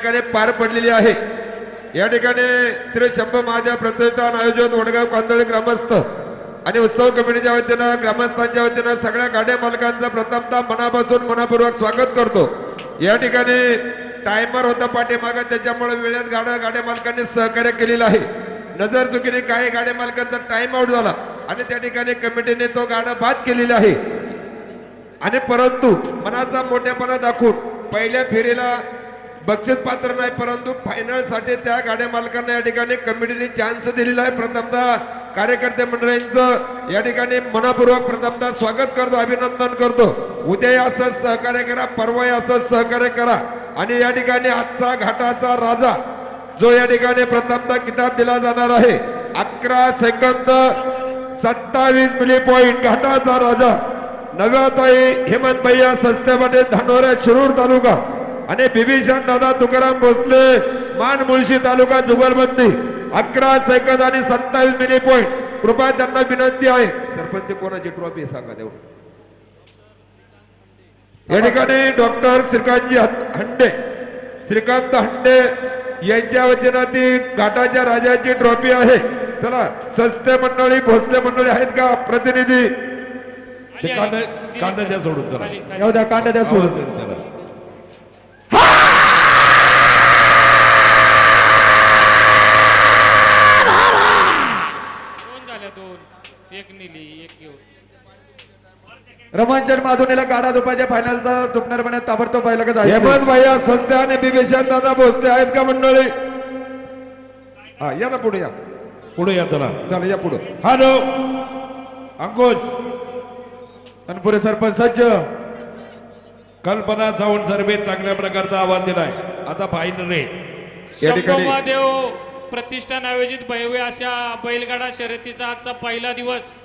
ठिकाणी पार पडलेली आहे। या ठिकाणी श्री शंभू महादेव प्रतिष्ठान आयोजित वडगाव कांदळी ग्रामस्थ आणि उत्सव कमिटीच्या वतीनं ग्रामस्थांच्या वतीनं सगळ्या गाड्या मालकांचं प्रथमतः मनापासून मनपूर्वक स्वागत करतो। या ठिकाणी टायमर होता पाठीमागे, त्याच्यामुळे वेळेत गाड्या मालकांनी सहकार्य केलेलं आहे। नजर चुकीने काही गाड्या मालकांचा टाइम आउट झाला आणि त्या ठिकाणी कमिटीने तो गाडा बाद केलेला आहे। आणि परंतु मनाचा मोठेपणा दाखवून पहिल्या फेरीला बक्षीस पात्र नाही, परंतु फायनल साठी त्या गाड्या मालकांना या ठिकाणी कमिटीने चान्स दिलेला आहे। प्रथमतः कार्यकर्ते मंडळींचं या ठिकाणी मनपूर्वक प्रथमतः स्वागत करतो, अभिनंदन करतो। उद्या असंच सहकार्य करा, परवा असंच सहकार्य करा। आणि या ठिकाणी आजचा घाटाचा राजा जो या ठिकाणी प्रथमतः किताब दिला जाणार आहे 11 सेकंद 27 मिली पॉइंट घाटाचा राजा नव्याताई हेमंत भैया संस्थेमध्ये धानोरा शिरूर तालुका आणि बिभीषण दादा तुकाराम भोसले मान मुळशी तालुका जुगलबंदी 11 सेकंद आणि 27 मिली पॉइंट। कृपया त्यांना विनंती आहे, सरपंच कोणाची ट्रॉफी सांगा देऊ। या ठिकाणी डॉक्टर श्रीकांत हंडे यांच्या वतीनं ती घाटाच्या राजाची ट्रॉफी आहे। चला संस्थे मंडळी भोसले मंडळी आहेत का प्रतिनिधी? कांदा द्या सोडून चला, येऊ द्या, कांदा द्या सोडून चला। रमांचन माधुनीला गाडा दुपाच्या फायनलचा दुपणारपणे ताबडतोब पाहिलं का जायचं? हेमंत भैया संस्थे आणि बिभीषण दादा भोसले आहेत का मंडळी? हा या ना पुढे या, पुढे या चला, चला या पुढे। हॅलो अंकुश तनपुरे सरपंच सज्ज, कल्पना सावंत सर्वे चांगल्या प्रकारचा आवाज दिलाय। आता फायनल आहे या ठिकाणी महादेव प्रतिष्ठान आयोजित भव्य अशा बैलगाडा शर्यतीचा आजचा पहिला दिवस।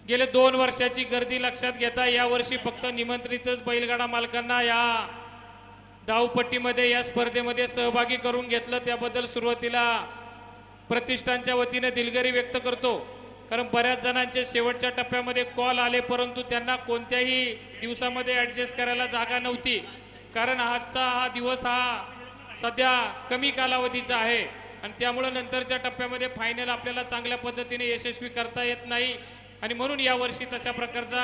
गेले 2 वर्षाची गर्दी लक्षात घेता यावर्षी फक्त निमंत्रितच बैलगाडा मालकांना या धावपट्टीमध्ये या स्पर्धेमध्ये सहभागी करून घेतलं, त्याबद्दल सुरुवातीला प्रतिष्ठानच्या वतीने दिलगिरी व्यक्त करतो। कारण बऱ्याच जणांचे शेवटच्या टप्प्यामध्ये कॉल आले, परंतु त्यांना कोणत्याही दिवसामध्ये ॲडजस्ट करायला जागा नव्हती। कारण आजचा हा दिवस हा सध्या कमी कालावधीचा आहे आणि त्यामुळे नंतरच्या टप्प्यामध्ये फायनल आपल्याला चांगल्या पद्धतीने यशस्वी करता येत नाही आणि म्हणून यावर्षी तशा प्रकारचा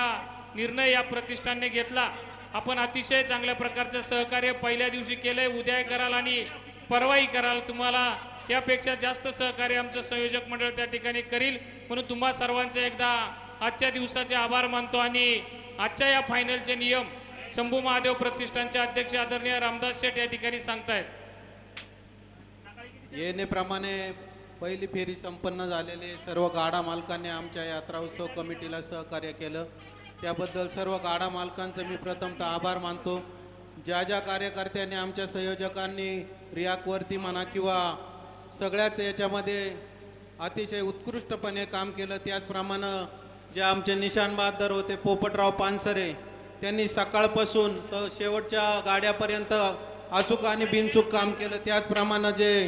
निर्णय या प्रतिष्ठानने घेतला। आपण अतिशय चांगल्या प्रकारचं सहकार्य पहिल्या दिवशी केलंय, उद्या कराल आणि परवाही कराल। तुम्हाला त्यापेक्षा जास्त सहकार्य आमचं संयोजक मंडळ त्या ठिकाणी करील, म्हणून तुम्हा सर्वांचे एकदा आजच्या दिवसाचे आभार मानतो। आणि आजच्या या फायनलचे नियम शंभू महादेव प्रतिष्ठानचे अध्यक्ष आदरणीय रामदास शेठ या ठिकाणी सांगतायत। येणेप्रमाणे पहिली फेरी संपन्न झालेले सर्व गाडा मालकांनी आमच्या यात्रा उत्सव कमिटीला सहकार्य केलं, त्याबद्दल सर्व गाडा मालकांचं मी प्रथमतः आभार मानतो। ज्या कार्यकर्त्यांनी आमच्या संयोजकांनी रियाकवरती म्हणा किंवा सगळ्याच याच्यामध्ये अतिशय उत्कृष्टपणे काम केलं, त्याचप्रमाणे जे आमचे निशान बहादर होते पोपटराव पानसरे, त्यांनी सकाळपासून तर शेवटच्या गाड्यापर्यंत अचूक आणि बिनचूक काम केलं। त्याचप्रमाणे जे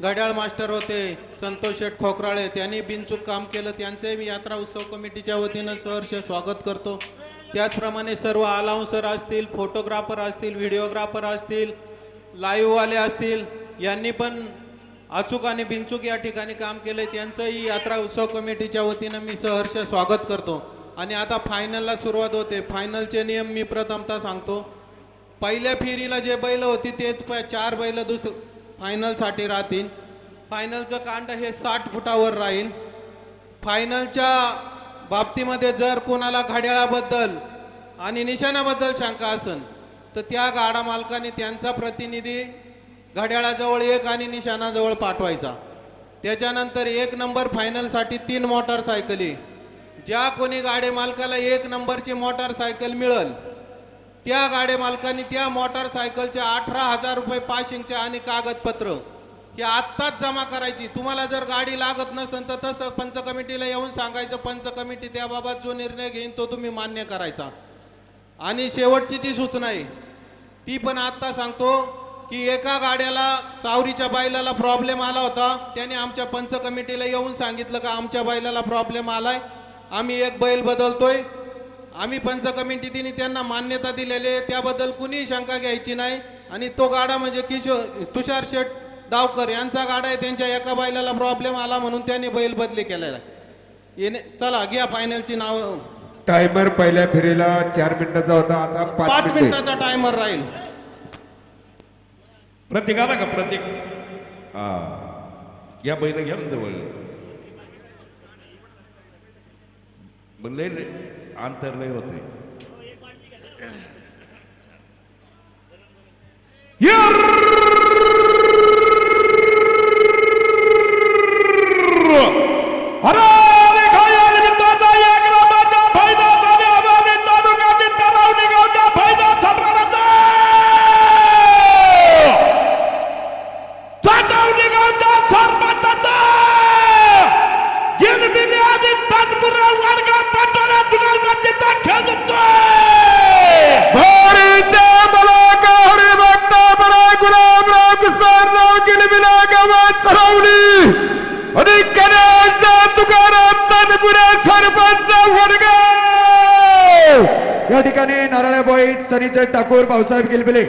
घड्याळ मास्टर होते संतोष शेठ खोकराळे, त्यांनी बिनचूक काम केलं, त्यांचे मी यात्रा उत्सव कमिटीच्या वतीनं सहर्ष स्वागत करतो। त्याचप्रमाणे सर्व अलाउन्सर असतील, फोटोग्राफर असतील, व्हिडिओग्राफर असतील, लाईव्हवाले असतील, यांनी पण अचूक आणि बिनचूक या ठिकाणी काम केलं, त्यांचंही यात्रा उत्सव कमिटीच्या वतीनं मी सहर्ष स्वागत करतो। आणि आता फायनलला सुरुवात होते। फायनलचे नियम मी प्रथमतः सांगतो। पहिल्या फेरीला जे बैल होती तेच 4 बैल फायनलसाठी राहतील। फायनलचं कांड हे 60 फुटावर राहील। फायनलच्या बाबतीमध्ये जर कोणाला घड्याळाबद्दल आणि निशाणाबद्दल शंका असेल तर त्या गाडा मालकाने त्यांचा प्रतिनिधी घड्याळाजवळ 1 आणि निशाणाजवळ पाठवायचा। त्याच्यानंतर 1 नंबर फायनलसाठी 3 मोटरसायकली, ज्या कोणी गाडे मालकाला 1 नंबरची मोटरसायकल मिळेल त्या गाडे मालकांनी त्या मोटरसायकलचे 18,000 रुपये पाशिंगचे आणि कागदपत्र हे आत्ताच जमा करायची। तुम्हाला जर गाडी लागत नसेल तर तसं पंच कमिटीला येऊन सांगायचं, पंच कमिटी त्याबाबत जो निर्णय घेईन तो तुम्ही मान्य करायचा। आणि शेवटची जी सूचना आहे ती पण आत्ता सांगतो की एका गाड्याला चावरीच्या बैलाला प्रॉब्लेम आला होता, त्याने आमच्या पंच कमिटीला येऊन सांगितलं का आमच्या बैलाला प्रॉब्लेम आलाय, आम्ही एक बैल बदलतोय। आम्ही पंच कमिटीने त्यांना मान्यता दिलेली आहे, त्याबद्दल कुणी शंका घ्यायची नाही। आणि तो गाडा म्हणजे तुषार शेठ डावकर यांचा गाडा आहे. त्यांच्या एका बैलाला प्रॉब्लेम आला म्हणून त्यांनी बैल बदली केलेला आहे. चला घ्या फायनलची नाव. टायमर पहिल्या फेरीला 4 मिनिटाचा होता, आता 5 5 मिनिटे. मिनिटाचा टायमर राहील. प्रतीक आला का प्रतीक? हा या बैल घ्या ना जवळ. मग लय अंतर लय होते. या ठिकाणी नारळ बोईत सनीचंद ठाकूर भाऊसाहेब गिलबिले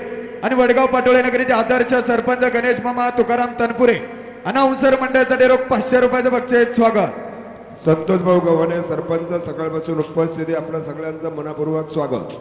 आणि वडगाव पाटोळे नगरीचे आदर्श सरपंच गणेश मामा तुकाराम तनपुरे अनाउन्सर मंडळासाठी रोख 500 रुपयाचं बक्षीस. स्वागत. संतोष भाऊ गव्हाणे सरपंच सकाळपासून उपस्थिती, आपल्या सगळ्यांचं मनपूर्वक स्वागत.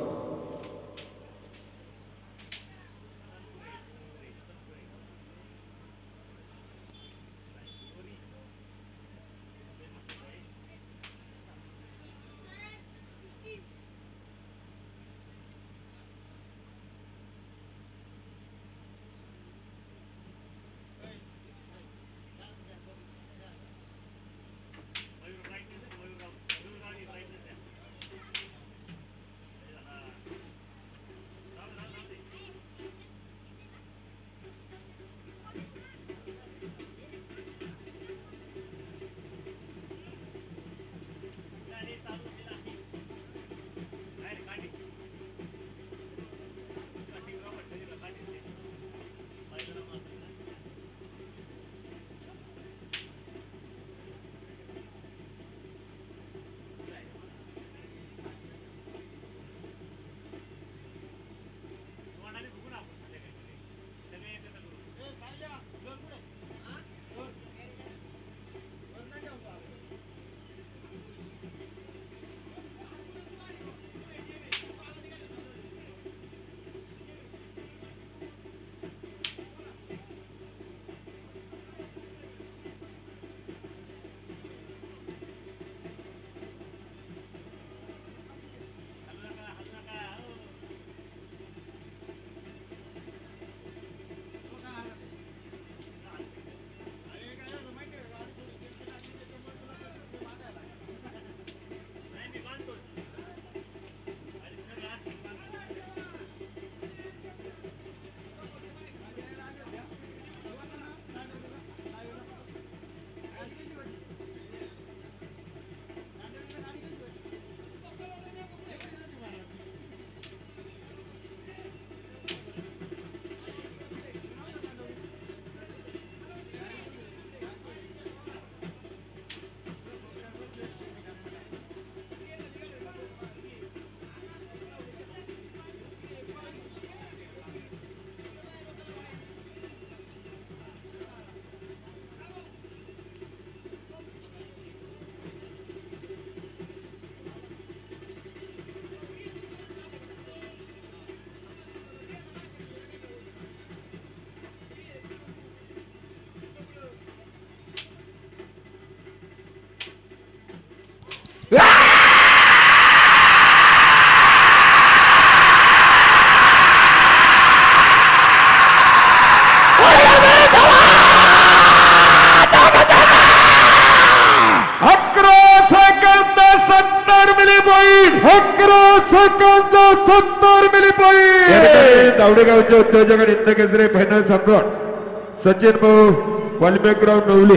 दावडेगावचे उद्योजक आणि इंदकेसरी फायनल सम्राट सचिन भाऊ वाल्मिकराव नवले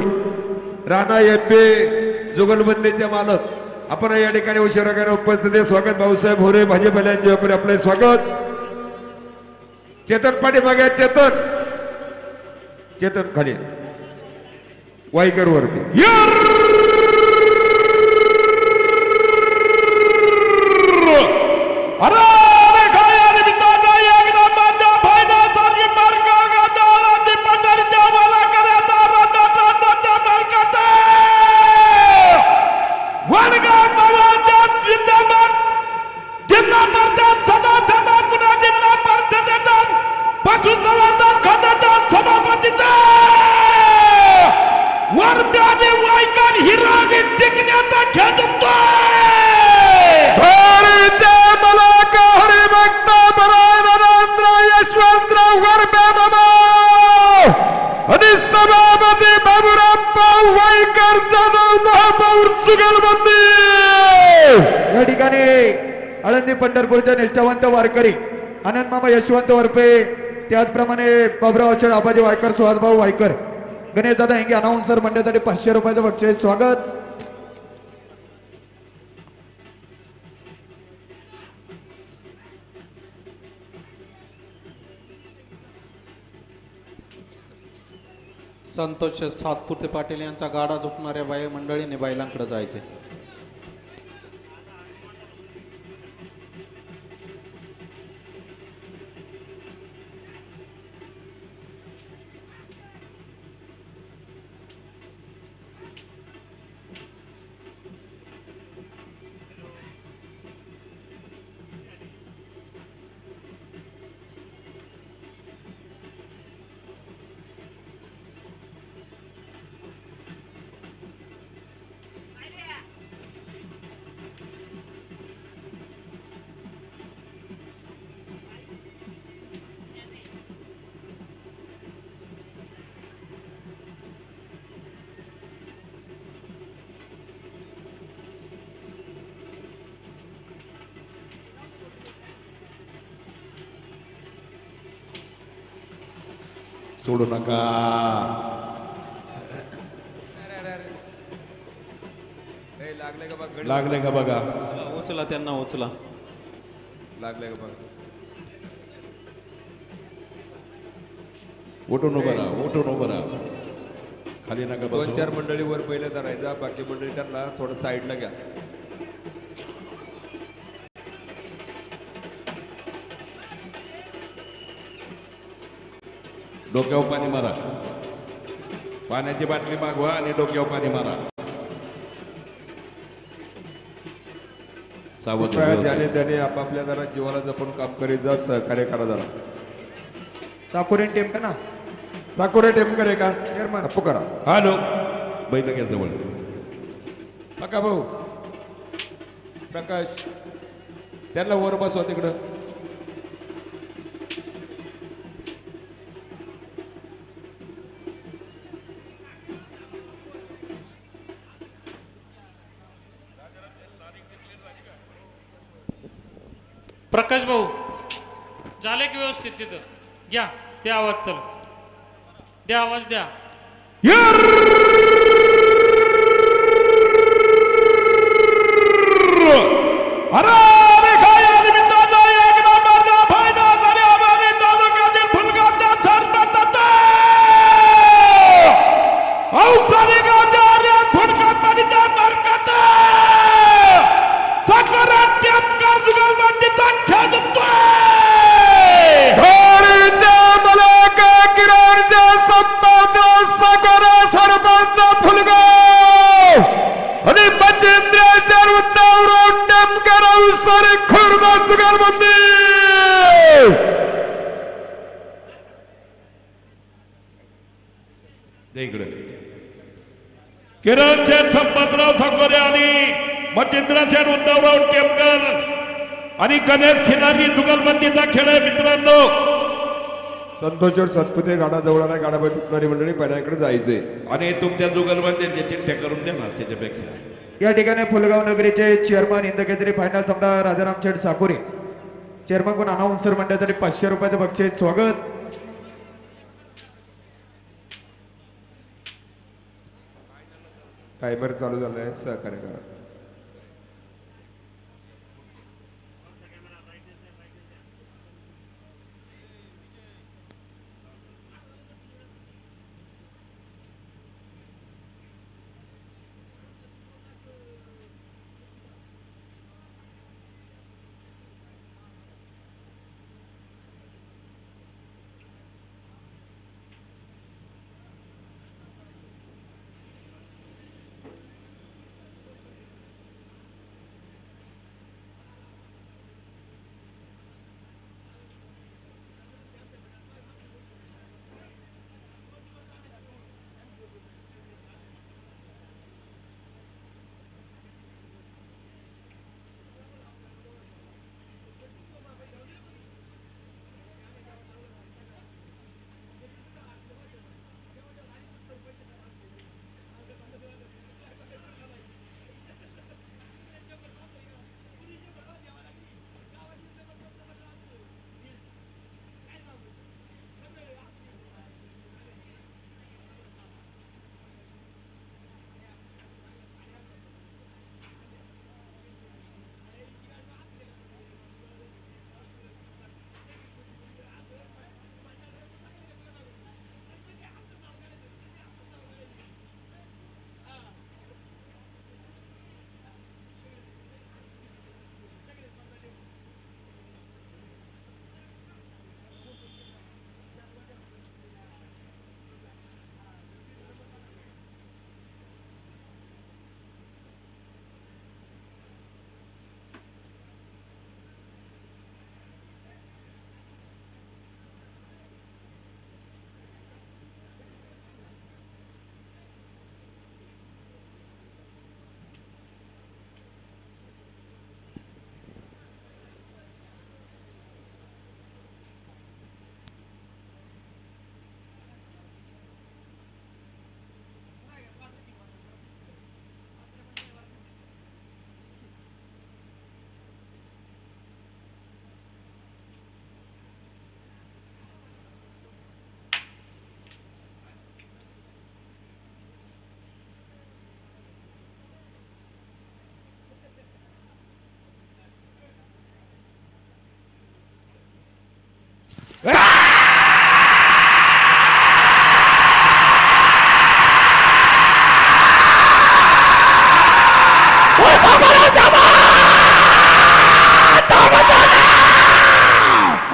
राणा एमपी जुगलबंदीचे मालक आपण या ठिकाणी उशिरा उपस्थित. स्वागत भाऊसाहेब होरे भाजीपाल्यांचे व्यापारी, आपले स्वागत. चेतन पाटील मागे, चेतन खाली, वाईकर वरती. अरे काय आणि जिंकण्याचा खेळ जमतोय. हरी जय मलाका हरी भक्त बराय नरेंद्र यशवंतराव गरबे मामा आणि सभापती बाबूराव वाईकर जाधव महापौर जुगलबंदी. या ठिकाणी आळंदी पंढरपूरच्या निष्ठावंत वारकरी आनंद मामा यशवंत वरपे, त्याचप्रमाणे बाबराव अक्षर आबाजी वायकर, सुहासभाऊ वायकर, गणेश दादा हेंगे अनाउन्सर मंडळासाठी 500 रुपयाचं बक्षीस. स्वागत. संतोष सातपुते पाटील यांचा गाडा झोपणाऱ्या बाई मंडळीने बैलांकडे जायचे. सोडू नका. लागले का बघ, लागले का बघा. उचला त्यांना, उचला. लागले का बघ. उठून उभं राहा, उठून उभं राहा. खाली नका बसू. 2-4 मंडळी वर पहिले धरायचा, बाकी मंडळी त्यांना थोडं साईडला घ्या. डोक्यावर पाणी मारा. पाण्याची बाटली मागवा आणि डोक्यावर पाणी मारा. सावध कृपया ज्याने त्याने आपापल्या जरा जीवाला जपून काम करीत जा, सहकार्य करा जरा. साकुरेन टीम का ना साकोरे टेमकर आहे का चेअरमन? अप्पू करा. हॅलो, बैठक घ्या जवळ. पका भाऊ, प्रकाश, त्यांना वर बसवा तिकडं. प्रकाश भाऊ झाले की व्यवस्थित तिथं घ्या, द्या आवाज. चल द्या आवाज, द्या. इकडे किरण शेठ संपतराव साकोरे आणि मचिंद्र शेठ उद्धवराव टेमकर आणि गणेश खिलारी जुगलबंदीचा खेळ आहे मित्रांनो. संतोष सतपुते गाडा जवळ आला, गाडाबाई तुटणारी मंडळी पहिल्याकडे जायचे. आणि तुमच्या जुगलबंदीचे चिठ्ठ्या करून द्या ना त्याच्यापेक्षा. या ठिकाणी फुलगाव नगरीचे चेअरमन इंदकेसरी फायनल सामना राजाराम शेठ साकुरे, चेअरमन कोण अनाउन्सर मंडळासाठी 500 रुपयाचं बक्षीस. स्वागत. टायमर चालू झालाय, सहकार्य करा.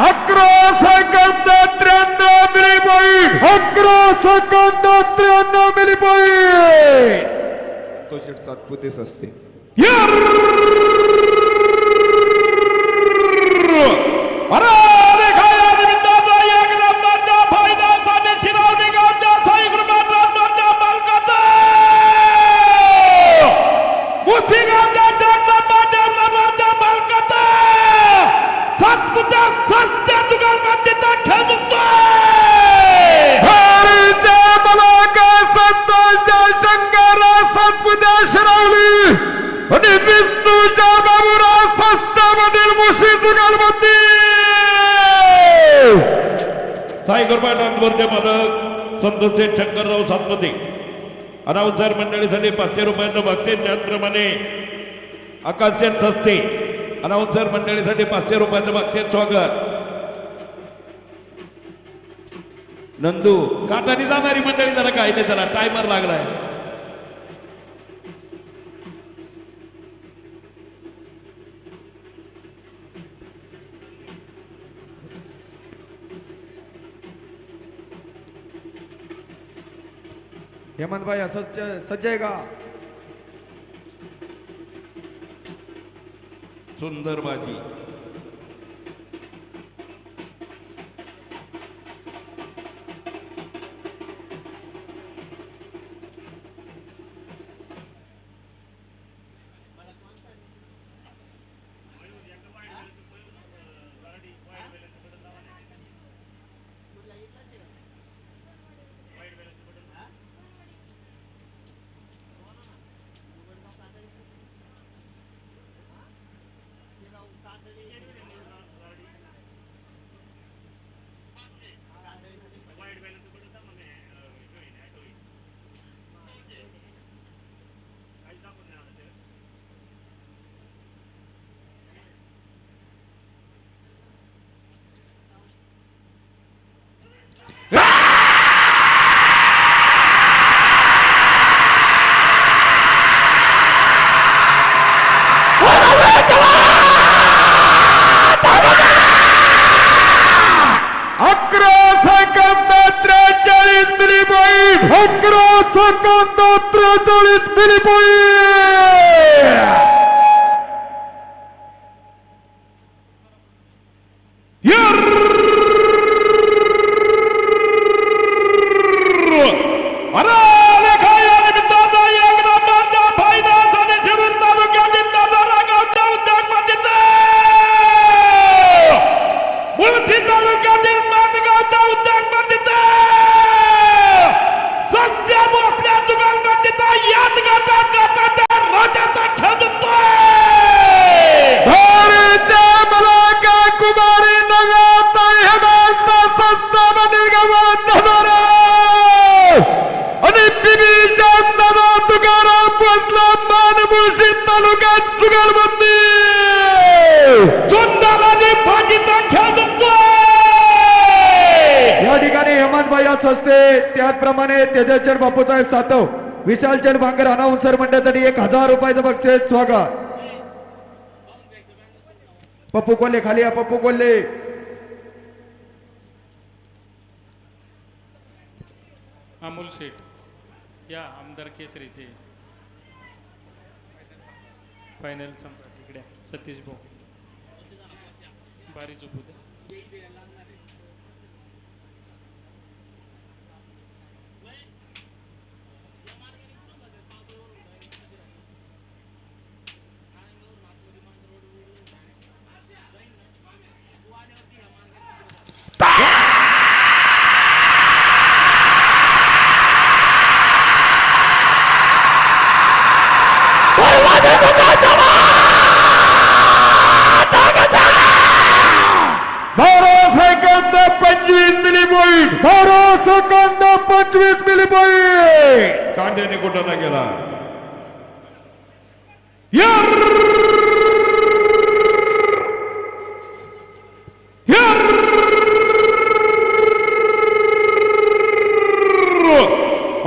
अकरा second 93 milli point 11 second 93 milli point तो शेट सातपुतेच असते आणि विष्णूच्या बाबूराव संस्थामधील मुशी जुगालबंदी साई कृपा डांगरचे मालक संतोष शंकरराव सातपुते अनाउन्सर मंडळीसाठी 500 रुपयाचं बक्षीस त्याचप्रमाणे आकाश सेठ सस्ते अनाउन्सर मंडळीसाठी 500 रुपयाचं बक्षीस स्वागत नंदू काटाने जाणारी मंडळी जरा काही नाही जरा टायमर लागलाय हेमंत भाई असं सज्ज आहे का सुंदर बाजी सेकंद 43 मिली या ठिकाणी हेमंत भाईच असते त्याचप्रमाणे तेजसचंद बापूसाहेब सातव विशालचंद भांगर अनाउन्सर मंडळासाठी 1000 रुपयाचं बक्षीस स्वागत पप्पू कोल्हे खाली या पप्पू कोल्हे अमोल शेठ या आमदार केसरीचे फायनल संपत इकडे सतीश भाऊ बारी झोपू दे सेकंद 25 मिली पॉईंट 12 सेकंद 25 मिली पॉईंट कांद्याने कुठं ना गेला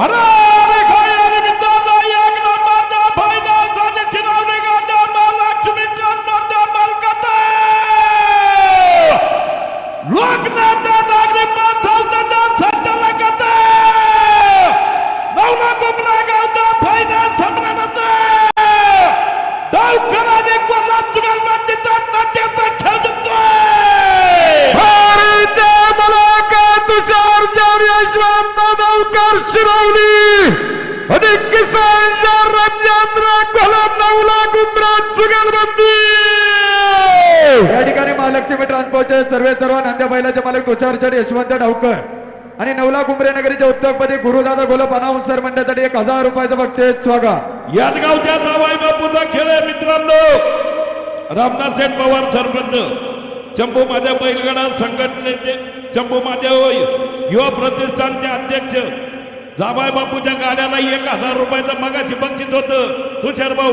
अरे खाया निमित्ताचा एक नंबरचा फायदा चिरवणे गाडा महालक्ष्मी नंदनचा मालकाचा लोकनाथ नागरिक बांधवता संतला कथा नवला गुमरा गावचा फायदा सम्राटाचा डावखराने कोल्हात जुगाल मांडीचा नाट्याचा खेळ जिंकतोय भारतीय मुलाखत तुषार जान यशवंत नौकर शिरवली आणि किसानचा रमजान कोलम नवला गुमरा जुगलबंदी या ठिकाणी महालक्ष्मी ट्रान्सपोर्टचे सर्व नांद्या बैलाचे मालक तुषार यशवंत डावकर आणि नवला कुंभरे नगरीचे उद्योगपती गुरुदादा गोलप अनाउन्सर मंडळासाठी 1000 रुपयाचं बक्षीस स्वागत. याच गावच्या जावाई बापूचा खेळ आहे मित्रांनो. रामनाथ सेठ पवार सरपंच, शंभू माझ्या बैलगाडा संघटनेचे शंभू माझ्या युवा प्रतिष्ठानचे अध्यक्ष, जावाई बापूच्या गाड्याला 1000 रुपयाचं मगाची बक्षीस होतं तुषार भाऊ.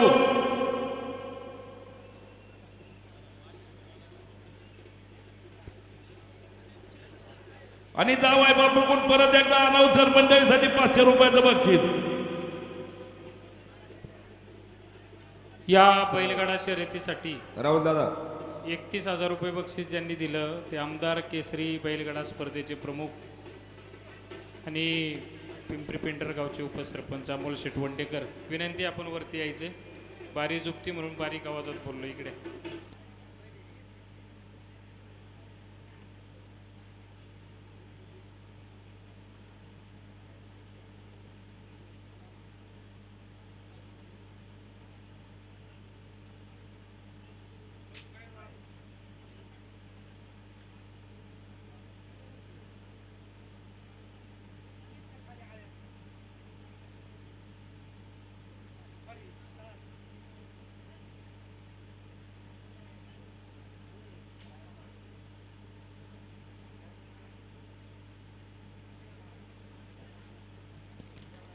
आणि जावाई बापूकडून परत एकदा अनाउन्सर मंडळीसाठी 500 रुपयाचं बक्षीस. या बैलगाडा शर्यतीसाठी राहुल दादा 31,000 रुपये बक्षीस ज्यांनी दिलं ते आमदार केसरी बैलगाडा स्पर्धेचे प्रमुख आणि पिंपरी पेंटर गावचे उपसरपंच अमोल शेठ वंडेकर. विनंती आपण वरती यायचे. बारी जुप्ती म्हणून बारीक आवाजात बोललो इकडे.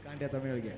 कांड्याचा मेळ घ्या.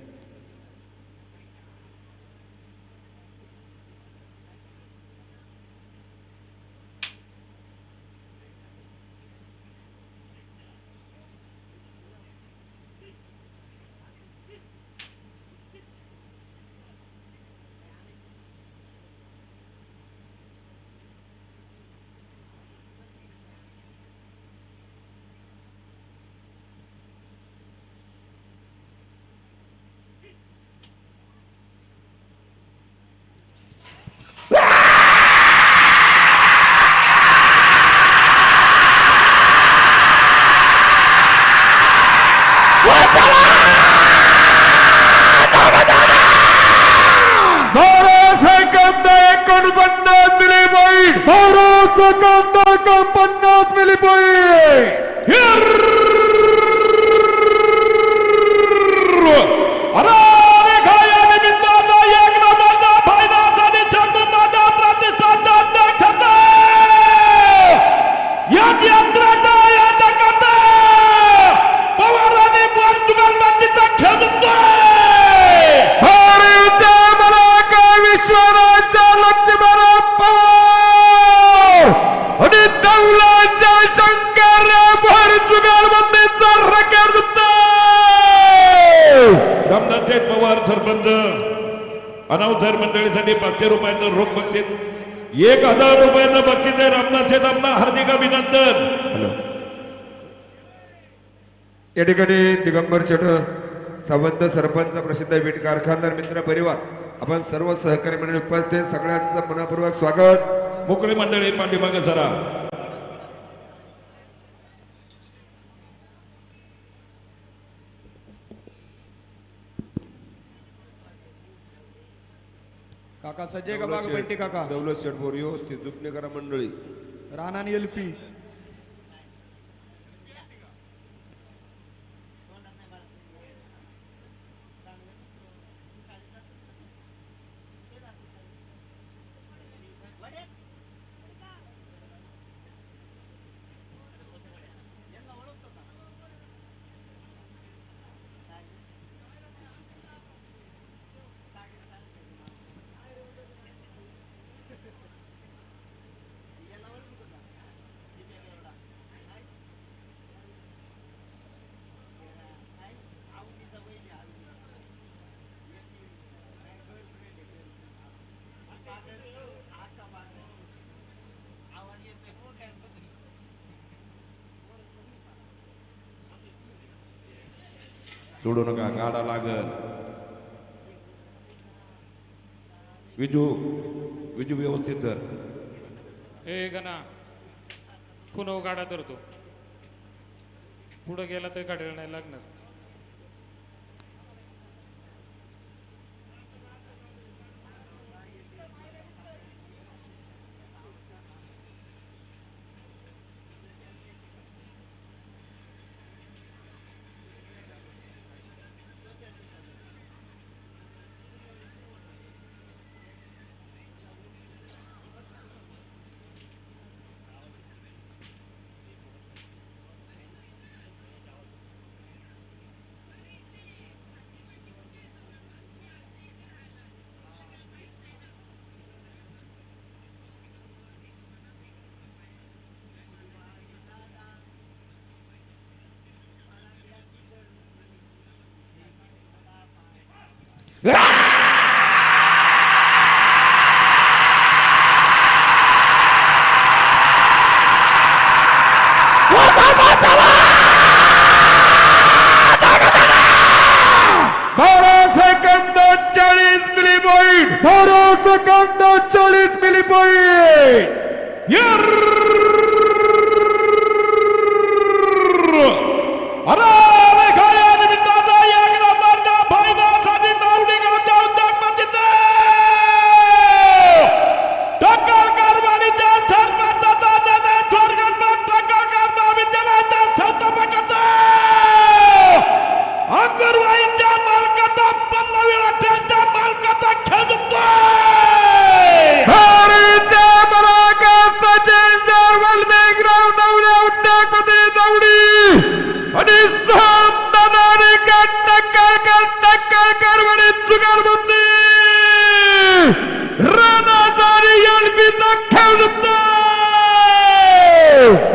रामनाथ सेठ पवार सरपंच अनाउन्सर मंडळीसाठी 500 रुपयाचं रोख बक्षीस. 1000 रुपयाचं बक्षीस आहे रामनाथ सेठ. आपला हार्दिक अभिनंदन. या ठिकाणी दिगंबर शेठ सावंत सरपंच, प्रसिद्ध वीट कारखानदार मित्र परिवार, आपण सर्व सहकारी मंडळी उपस्थित सगळ्यांचं मनपूर्वक स्वागत. मोकळी मंडळी पाठीमागे सरा. काका सजय का बाग बैठी काका दौलत शेठ बोर व्यवस्थित झुकणे करा मंडळी. राणा एलपी सोडू नका, गाडा लागल. विजू विजू व्यवस्थित धर. हे गणा पुन्हा गाडा धरतो, पुढं गेला तर गाडीला नाही लागणार.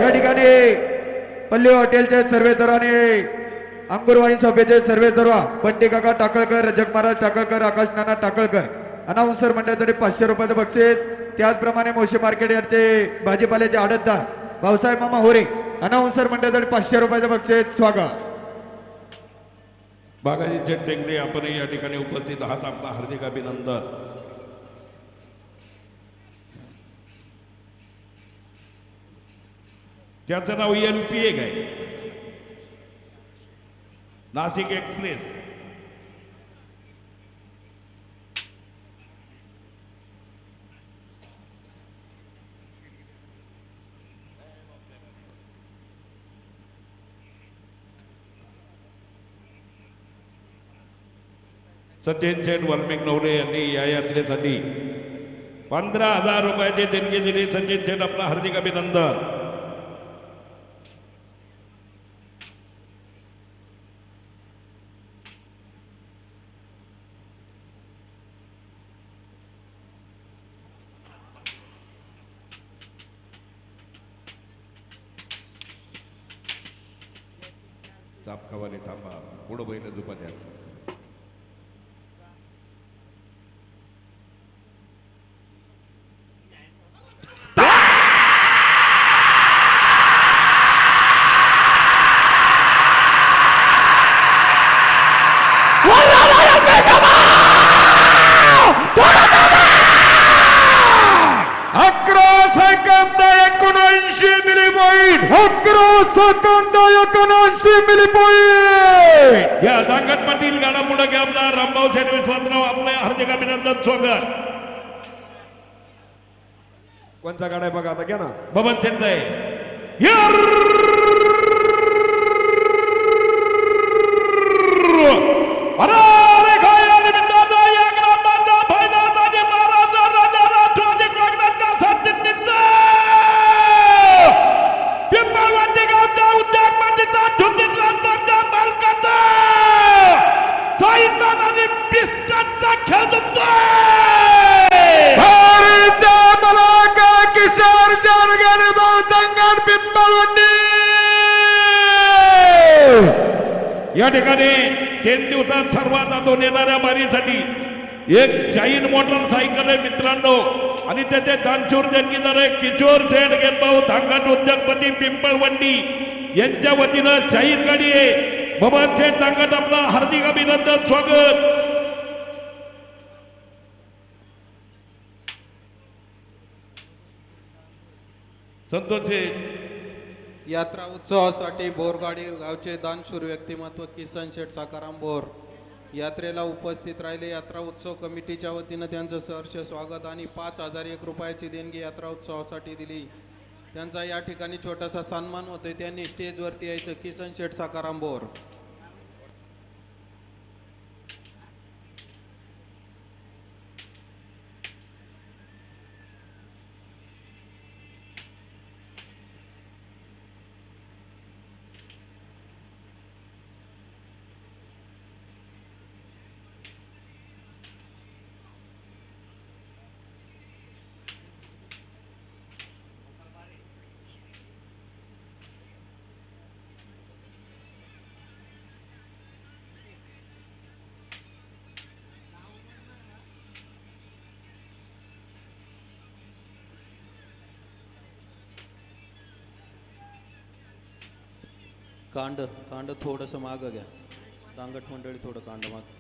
या ठिकाणी पल्ली हॉटेलचे सर्वेतराने अंकुरवाईन सभेचे सर्वेतर्वा बंटी काका टाकळकर, रजक महाराज टाकळकर, आकाश नाना टाकळकर अनाउन्सर मंडळासाठी 500 रुपयाचं बक्षीस. त्याचप्रमाणे मोशी मार्केट यार्डचे भाजीपाल्याचे आडतदार भाऊसाहेब मामा होरे अनाउन्सर मंडळासाठी 500 रुपयाचं बक्षीस. स्वागत. बागाजी टेंगरे आपण या ठिकाणी उपस्थित आहात, आपला हार्दिक अभिनंदन. त्याचं नाव NPA आहे, नाशिक एक्सप्रेस. सचिन शेठ वाल्मिक नवरे यांनी या यात्रेसाठी 15,000 रुपयाचे देणगी दिली. सचिन शेठ आपला हार्दिक अभिनंदन. चापकावाले थांबा, पुढं बहिण झोपा द्या. या दांगट पाटील गाडा पुढे घ्या. रामभाऊ शेठ विश्वासराव आपले हार्दिक अभिनंदन. स्वागत. कोणता गाडा आहे बघा आता, घ्या ना. बबन शेठ आहे. या ठिकाणी 3 दिवसात सर्वात आतून येणाऱ्या बारीसाठी एक शाहीन मोटरसायकल आहे मित्रांनो, आणि त्याचे दानशूर जंगीदार आहे किशोर शेठ गेलभाऊ धांगट उद्योगपती पिंपळवंडी यांच्या वतीनं शाहीन गाडी आहे. बबन शेठ दांगट आपलं हार्दिक अभिनंदन स्वागत. संतोष शेठ यात्रा उत्सवासाठी बोरगाडी गावचे दानशूर व्यक्तिमत्व किसन शेठ साकाराम बोर यात्रेला उपस्थित राहिले. यात्रा उत्सव कमिटीच्या वतीनं त्यांचं सहर्ष स्वागत आणि 5,001 रुपयाची देणगी यात्रा उत्सवासाठी दिली. त्यांचा या ठिकाणी छोटासा सन्मान होतोय. त्यांनी स्टेजवरती यायचं. किसन शेठ साकाराम बोर. कांड थोडंसं मागं घ्या. दांगट मंडळी थोडं कांड माग.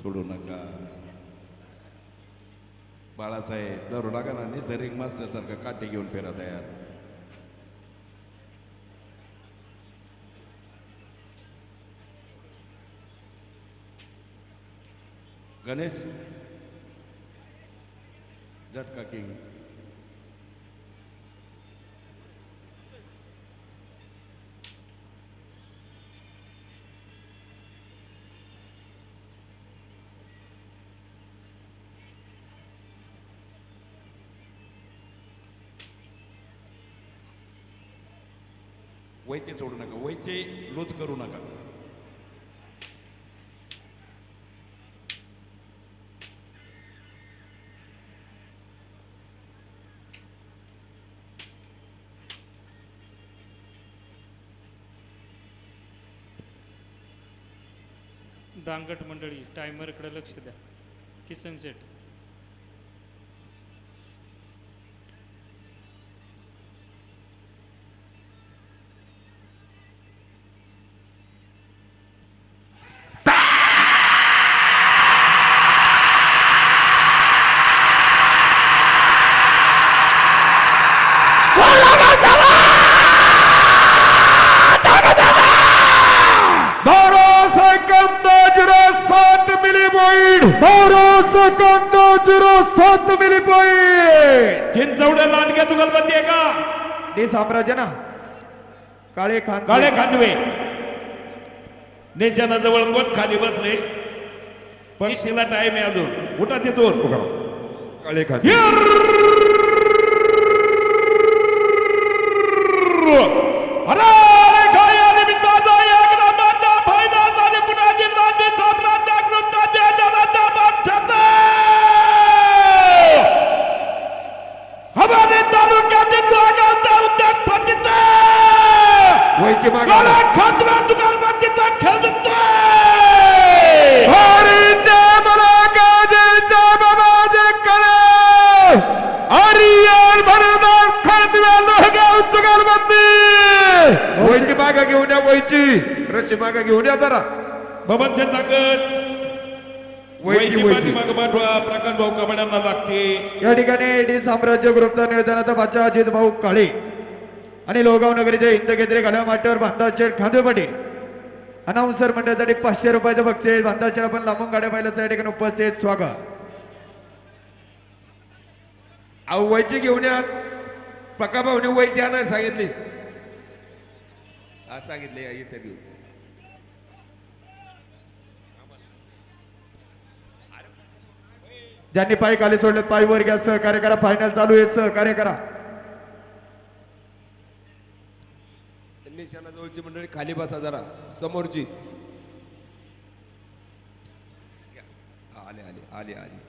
सोडू नका बाळासाहेब. धरू नका ना. नुसतं रिंग मास्टर सारखं काठी घेऊन फिरा तयार. गणेश झटका किंग. वयचे सोडू नका. वयचे लूज करू नका. दांगट मंडळी टायमरकडे लक्ष द्या. किसन शेठ चिंचवडे लांडगे जुगलबंदी आहे का? हे साम्राज्य ना काळे खांदवे नेच्याजवळ कोण खाली बसले पण तिला टाइम आहे अजून. उठा तिथून. काळे खाते हरी जय मला गाजे जय बाबा जय कळे रशी मागा घेऊन या वयची रशी मागा घेऊन या जरा बबनचे ताकद वयची वैची वयची माग पाठवा प्रकाश भाऊ कबड्यांना लागते या ठिकाणी डी साम्राज्य ग्रुपचा नियोजनाचा बादशाह अजित भाऊ काळे आणि लोहगाव नगरीचे हिंदकेंद्रीय घाल्या माट्यावर बांधाचेड खांदे पाटील अनाउन्सर मंडळासाठी 500 रुपयाचं बक्षीस बांधाचेड आपण लांबून गाड्या पाहिल्याचं या ठिकाणी उपस्थित स्वागत. अहो वयची घेऊन या पक्का भाऊने वयची आणायला सांगितली हा सांगितले इथे घेऊन ज्यांनी पाय खाली सोडले पाय वर घ्या सहकार्य करा. फायनल चालू आहे सहकार्य करा. निशाणा जवळची मंडळी खाली बसा जरा समोरची आले आले आले आले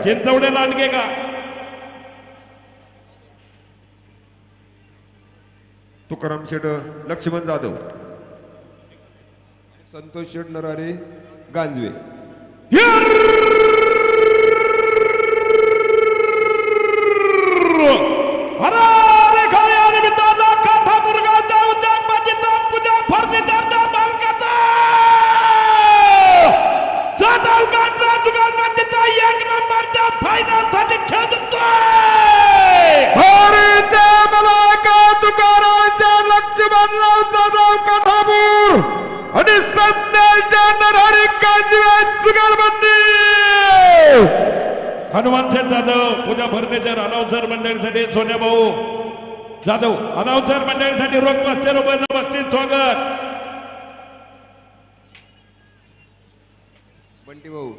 चिंचवडे लांडगे का तुकाराम शेठ लक्ष्मण जाधव संतोष शेठ नरारे गांजवे आणि संध्याच्या नरहरी हनुमान शेठ जाधव पूजा फर्निचर अनाउन्सर मंडळीसाठी सोन्या भाऊ जाधव अनाउन्सर मंडळीसाठी रोख 500 रुपयाचं बक्षीस स्वागत. बंटी भाऊ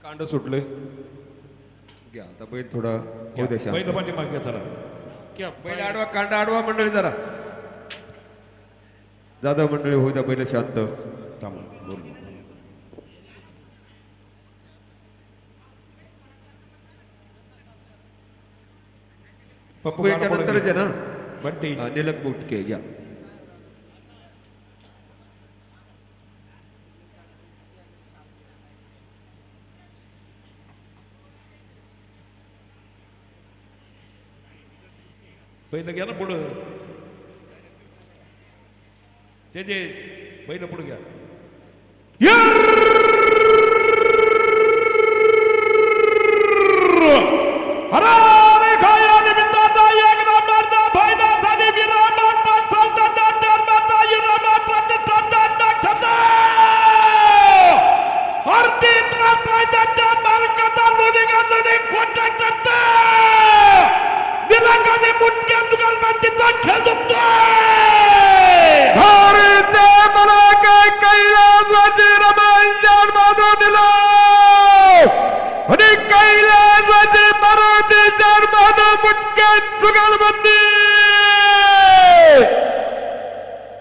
कांड सुटले घ्या आता बैल थोडा होऊ दे शांत. पहिलं पाठी मागे चला. क्या बैल आडवा कांडा आडवा मंडळी जरा जाधव मंडळी होऊ द्या बैल शांत. थांबा, बोल. पप्पू याच्या नंतरच आहे ना बंटी. निलक मुटके घ्या. पहिलं घ्या ना पुढं. जे पहिलं पुढं घ्या.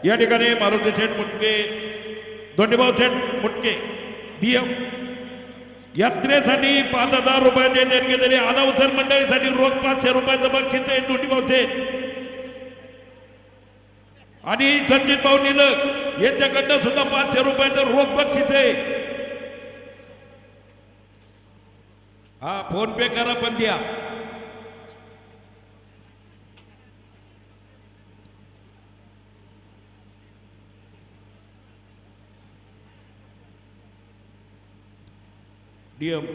या ठिकाणी मारुती शेठ मुटके, दोंडीभाऊ शेठ मुटके डीएम यात्रेसाठी 5,000 रुपयाचे देणगी दिली. अनावसर मंडळीसाठी रोख 500 रुपयाचं बक्षीस आहे दोंडीभाऊ शेठ आणि संचित भाऊ निलक यांच्याकडनं सुद्धा 500 रुपयाचं रोख बक्षीस आहे. हा फोन पे करा पण द्या. डीएम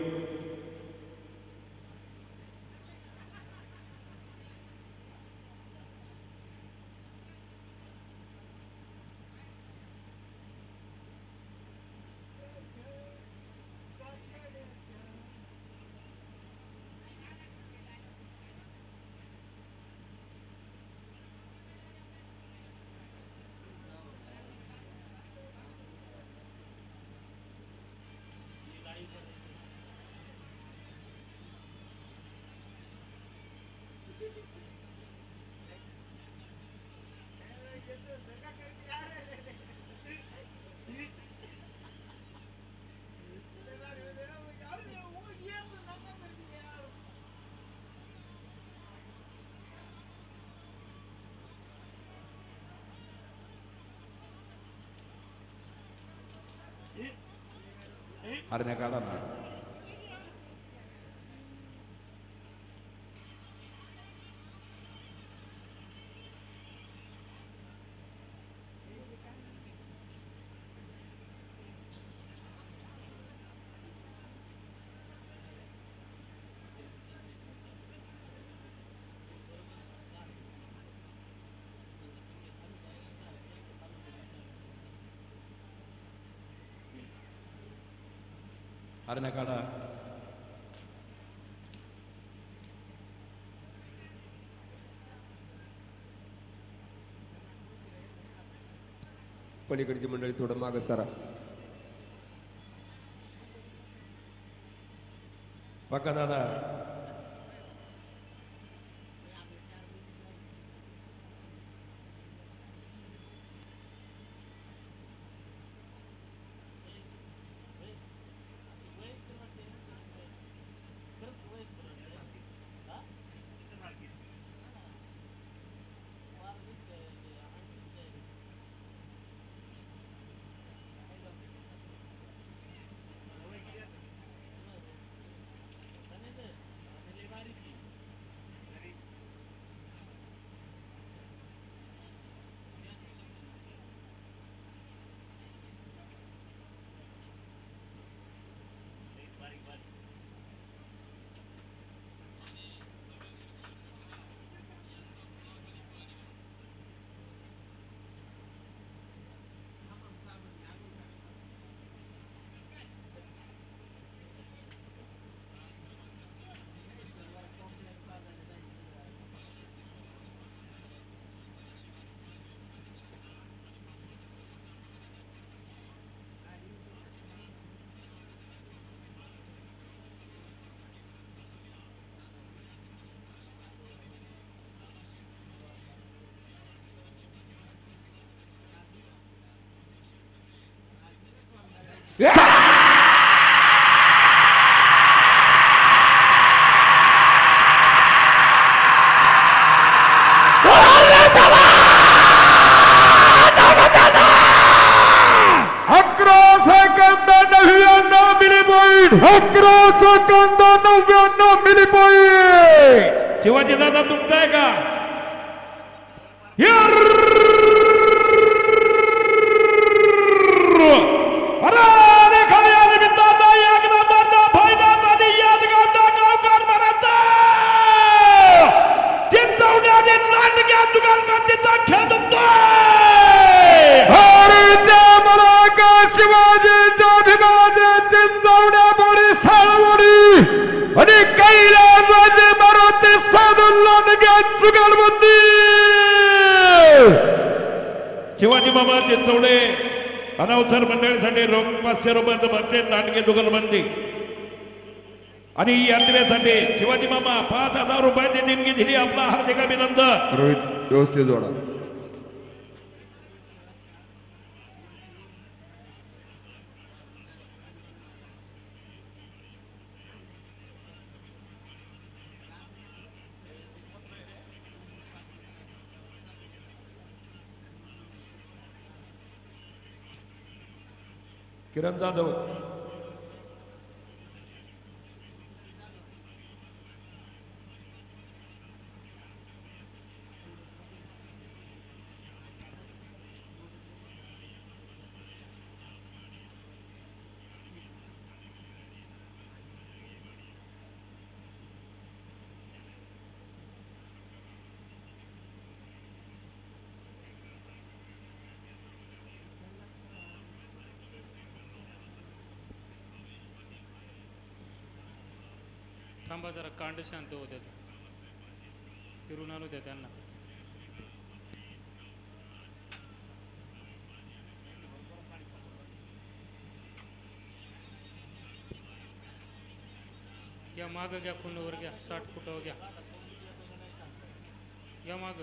हरण्या काढा ना. हरण्या काढा. पलीकडची मंडळी थोडं मागं सरा. बघा दादा. अकरा second 99 milli point 11 second 99 milli point Shivaji दादा तुमचा आहे का शिवाजीचा अभिवादन चिंचवड्या बोरी साळवडी आणि कैलासाचे मारुती साधून जुगालबंदी शिवाजी मामा चिंचवडे अनावसर मंडळीसाठी रोख 500 रुपयाचं बक्षीस लांडगे जुगलबंदी आणि यात्रेसाठी शिवाजी मामा 5000 रुपयाची देणगी दिली आपला हार्दिक अभिनंदन रोहित व्यवस्थित जोडा किरण जाधव थांबा जरा कांड शांत होत्या फिरून आणू द्या त्यांना घ्या माग घ्या खुंडवर घ्या 60 फुटावर घ्या माग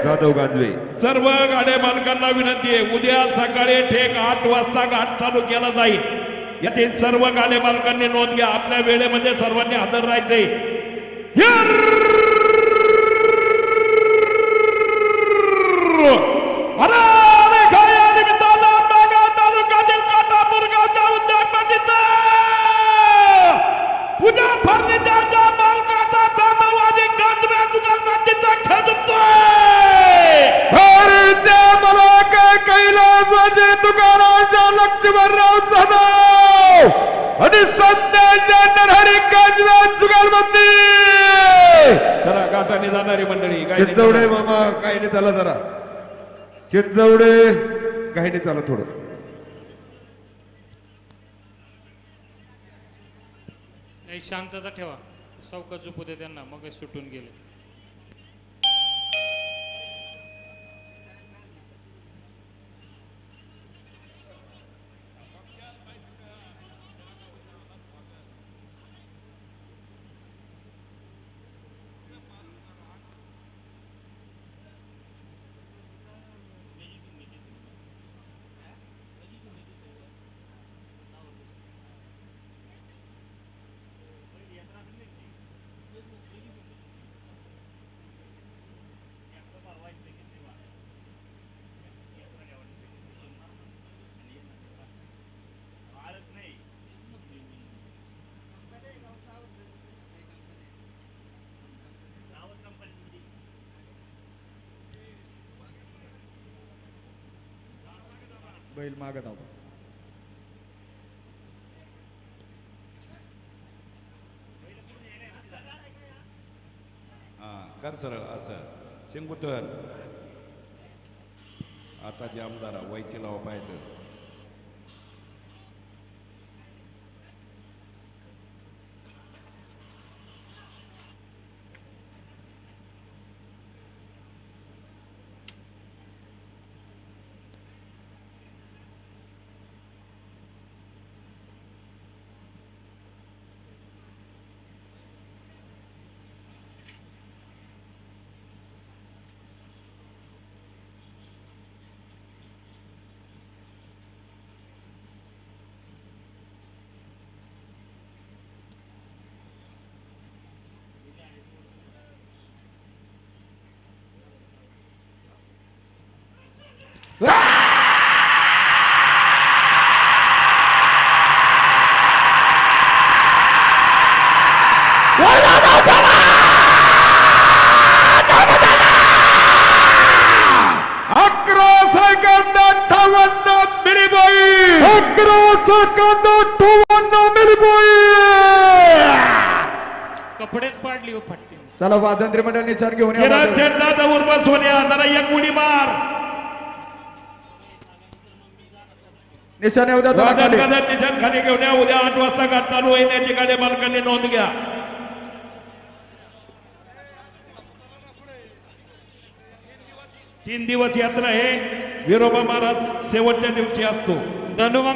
जाधव गाजवे सर्व गाड्या मालकांना विनंती आहे उद्या सकाळी ठेक 8 वाजता घाट चालू केला जाईल यातील सर्व गाड्या मालकांनी नोंद घ्या आपल्या वेळेमध्ये सर्वांनी हजर राहायचे लक्ष्मणराव जाधव आणि संध्याच्या नरहरी गाजवे जुगालबंदी जरा गाठाने जाणारी मंडळी चिंचवडे मामा काही नाही त्याला जरा चिंचवडे काही नाही त्याला थोडं नाही शांतता ठेवा सावकाश झोपू दे त्यांना मग सुटून गेले बैल मागत आहोत. हा कर सरळ असं शिंगुतर आता जामदारा वयची लावा पाहिजे. कपडेच पाडली हो फाटली. चला वादंत्री मंडळ निशाण घेऊन या. किरण चेंदाचा उर्बा सोन्या जरा एक उडी मार. निशाण येऊ द्या वादन खाली. गदन निशाण खाली घेऊन या. उद्या 8 वाजता गाठ चालू होईल याची गाडी मालकांनी नोंद घ्या. 3 दिवस यात्रा हे विरोबा महाराज शेवटच्या दिवशी असतो. धनुमा